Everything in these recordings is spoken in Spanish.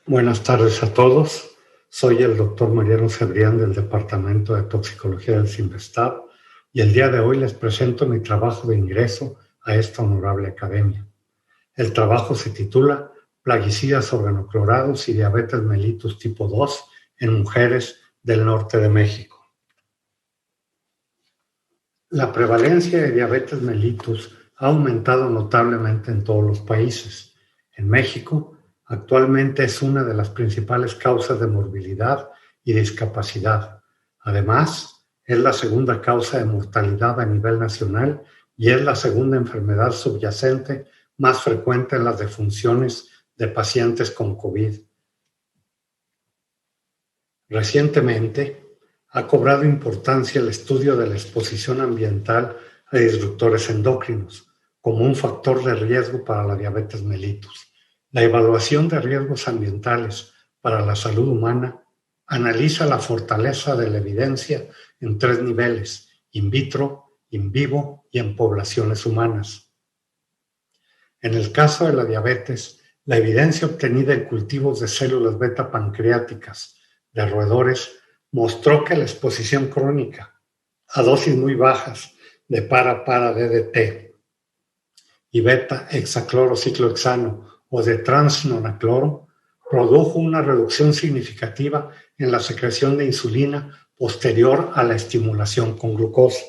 Buenas tardes a todos. Soy el doctor Mariano Cebrián del Departamento de Toxicología del CINVESTAB y el día de hoy les presento mi trabajo de ingreso a esta honorable academia. El trabajo se titula Plaguicidas organoclorados y diabetes mellitus tipo 2 en mujeres del norte de México. La prevalencia de diabetes mellitus ha aumentado notablemente en todos los países. En México, actualmente es una de las principales causas de morbilidad y discapacidad. Además, es la segunda causa de mortalidad a nivel nacional y es la segunda enfermedad subyacente más frecuente en las defunciones de pacientes con COVID. Recientemente, ha cobrado importancia el estudio de la exposición ambiental a disruptores endocrinos como un factor de riesgo para la diabetes mellitus. La evaluación de riesgos ambientales para la salud humana analiza la fortaleza de la evidencia en 3 niveles: in vitro, in vivo y en poblaciones humanas. En el caso de la diabetes, la evidencia obtenida en cultivos de células beta pancreáticas de roedores mostró que la exposición crónica a dosis muy bajas de para-DDT y beta-hexaclorociclohexano o de transnonacloro produjo una reducción significativa en la secreción de insulina posterior a la estimulación con glucosa.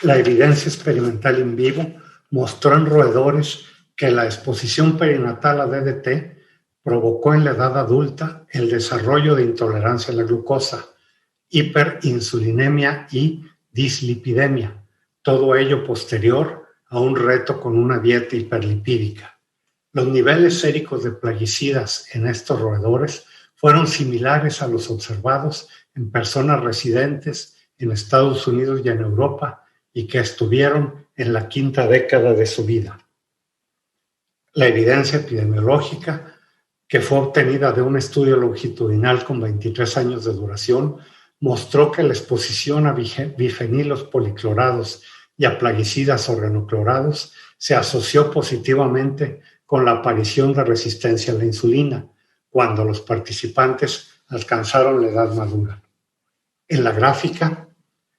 La evidencia experimental in vivo mostró en roedores que la exposición perinatal a DDT provocó en la edad adulta el desarrollo de intolerancia a la glucosa, hiperinsulinemia y dislipidemia, todo ello posterior a un reto con una dieta hiperlipídica. Los niveles séricos de plaguicidas en estos roedores fueron similares a los observados en personas residentes en Estados Unidos y en Europa y que estuvieron en la 5ª década de su vida. La evidencia epidemiológica, que fue obtenida de un estudio longitudinal con 23 años de duración, mostró que la exposición a bifenilos policlorados y a plaguicidas organoclorados se asoció positivamente con la aparición de resistencia a la insulina cuando los participantes alcanzaron la edad madura. En la gráfica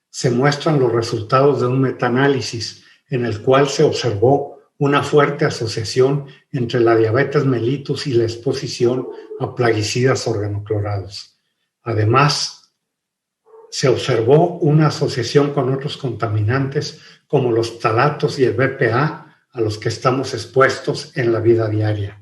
se muestran los resultados de un metaanálisis en el cual se observó una fuerte asociación entre la diabetes mellitus y la exposición a plaguicidas organoclorados. Además, se observó una asociación con otros contaminantes como los ftalatos y el BPA a los que estamos expuestos en la vida diaria.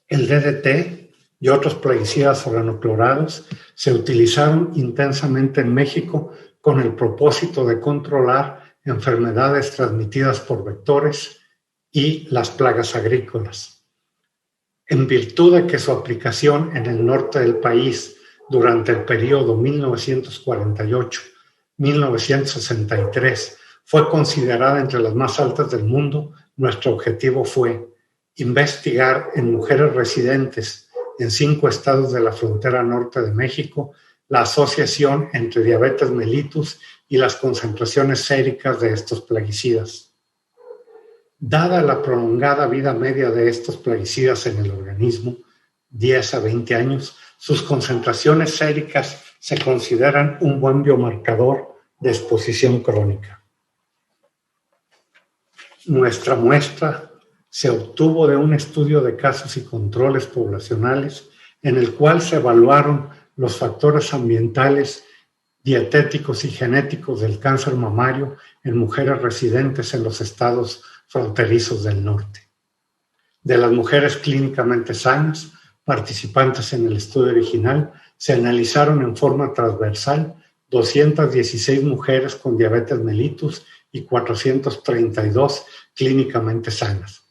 El DDT y otros plaguicidas organoclorados se utilizaron intensamente en México con el propósito de controlar enfermedades transmitidas por vectores y las plagas agrícolas. En virtud de que su aplicación en el norte del país durante el periodo 1948-1963 fue considerada entre las más altas del mundo, nuestro objetivo fue investigar en mujeres residentes en 5 estados de la frontera norte de México la asociación entre diabetes mellitus y las concentraciones séricas de estos plaguicidas. Dada la prolongada vida media de estos plaguicidas en el organismo, 10 a 20 años, sus concentraciones séricas se consideran un buen biomarcador de exposición crónica. Nuestra muestra se obtuvo de un estudio de casos y controles poblacionales en el cual se evaluaron los factores ambientales, dietéticos y genéticos del cáncer mamario en mujeres residentes en los estados fronterizos del norte. De las mujeres clínicamente sanas, participantes en el estudio original, se analizaron en forma transversal 216 mujeres con diabetes mellitus y 432 clínicamente sanas.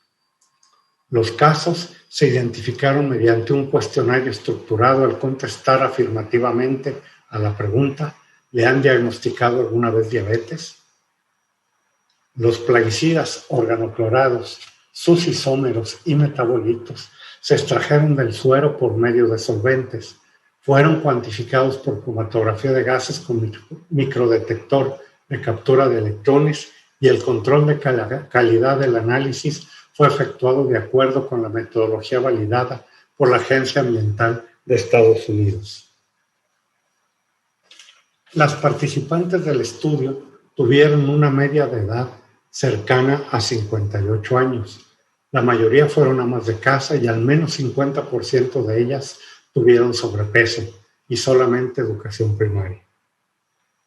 Los casos se identificaron mediante un cuestionario estructurado al contestar afirmativamente a la pregunta: ¿le han diagnosticado alguna vez diabetes? Los plaguicidas organoclorados, sus isómeros y metabolitos se extrajeron del suero por medio de solventes. Fueron cuantificados por cromatografía de gases con microdetector de captura de electrones y el control de calidad del análisis fue efectuado de acuerdo con la metodología validada por la Agencia Ambiental de Estados Unidos. Las participantes del estudio tuvieron una media de edad cercana a 58 años. La mayoría fueron amas de casa y al menos 50% de ellas tuvieron sobrepeso y solamente educación primaria.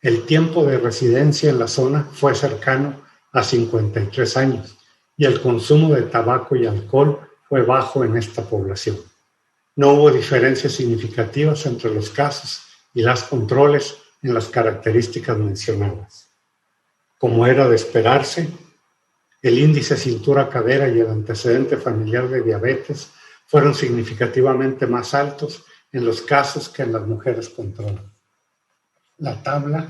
El tiempo de residencia en la zona fue cercano a 53 años y el consumo de tabaco y alcohol fue bajo en esta población. No hubo diferencias significativas entre los casos y las controles en las características mencionadas. Como era de esperarse, el índice cintura-cadera y el antecedente familiar de diabetes fueron significativamente más altos en los casos que en las mujeres control. La tabla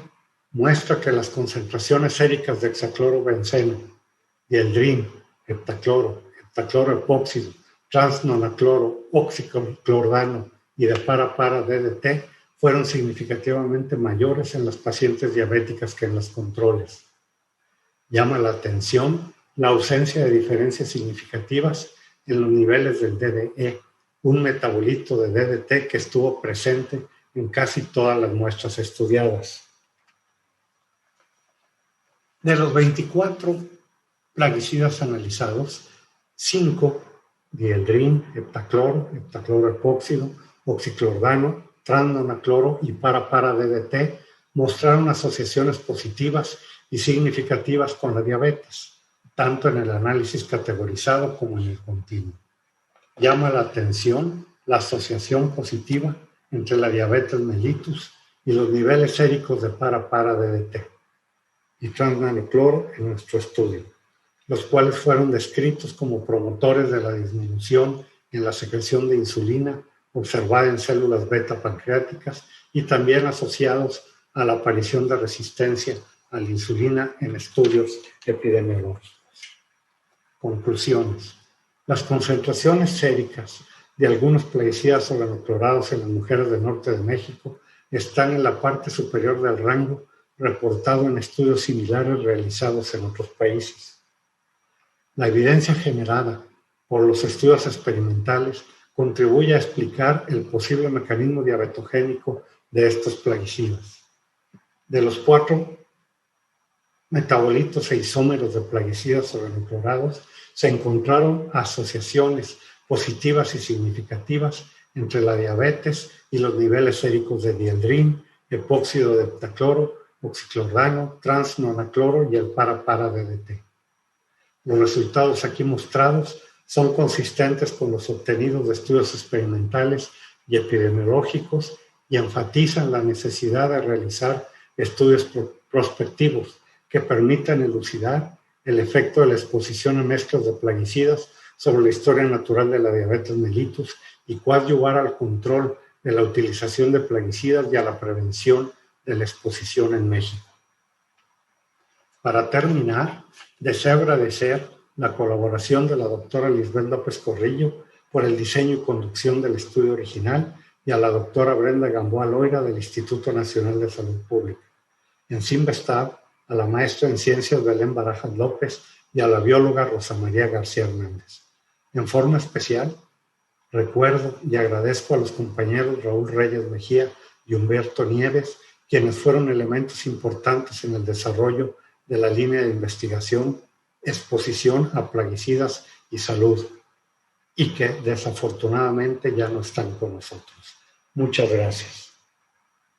muestra que las concentraciones séricas de hexaclorobenceno, dieldrin, heptacloro, heptacloro epóxido, transnonacloro, oxiclordano y de para-DDT fueron significativamente mayores en las pacientes diabéticas que en las controles. Llama la atención la ausencia de diferencias significativas en los niveles del DDE, un metabolito de DDT que estuvo presente en casi todas las muestras estudiadas. De los 24 plaguicidas analizados, 5, dieldrin, heptacloro, heptacloro epóxido, oxiclordano, transnonacloro y para-DDT mostraron asociaciones positivas y significativas con la diabetes, tanto en el análisis categorizado como en el continuo. Llama la atención la asociación positiva entre la diabetes mellitus y los niveles séricos de para-DDT y transnonacloro en nuestro estudio, los cuales fueron descritos como promotores de la disminución en la secreción de insulina observada en células beta pancreáticas y también asociados a la aparición de resistencia a la insulina en estudios epidemiológicos. Conclusiones. Las concentraciones séricas de algunos plaguicidas organoclorados en las mujeres del norte de México están en la parte superior del rango reportado en estudios similares realizados en otros países. La evidencia generada por los estudios experimentales contribuye a explicar el posible mecanismo diabetogénico de estos plaguicidas. De los 4 metabolitos e isómeros de plaguicidas organoclorados, se encontraron asociaciones positivas y significativas entre la diabetes y los niveles séricos de dieldrin, epóxido de heptacloro, oxiclordano, transnonacloro y el para-DDT. Los resultados aquí mostrados son consistentes con los obtenidos de estudios experimentales y epidemiológicos y enfatizan la necesidad de realizar estudios prospectivos que permitan elucidar el efecto de la exposición a mezclas de plaguicidas sobre la historia natural de la diabetes mellitus y coadyuvar al control de la utilización de plaguicidas y a la prevención de la exposición en México. Para terminar, deseo agradecer la colaboración de la doctora Lisbeth López Corrillo por el diseño y conducción del estudio original y a la doctora Brenda Gamboa Loira del Instituto Nacional de Salud Pública. En Cinvestav, a la maestra en ciencias Belén Barajas López y a la bióloga Rosa María García Hernández. En forma especial, recuerdo y agradezco a los compañeros Raúl Reyes Mejía y Humberto Nieves, quienes fueron elementos importantes en el desarrollo de la línea de investigación, exposición a plaguicidas y salud, y que desafortunadamente ya no están con nosotros. Muchas gracias.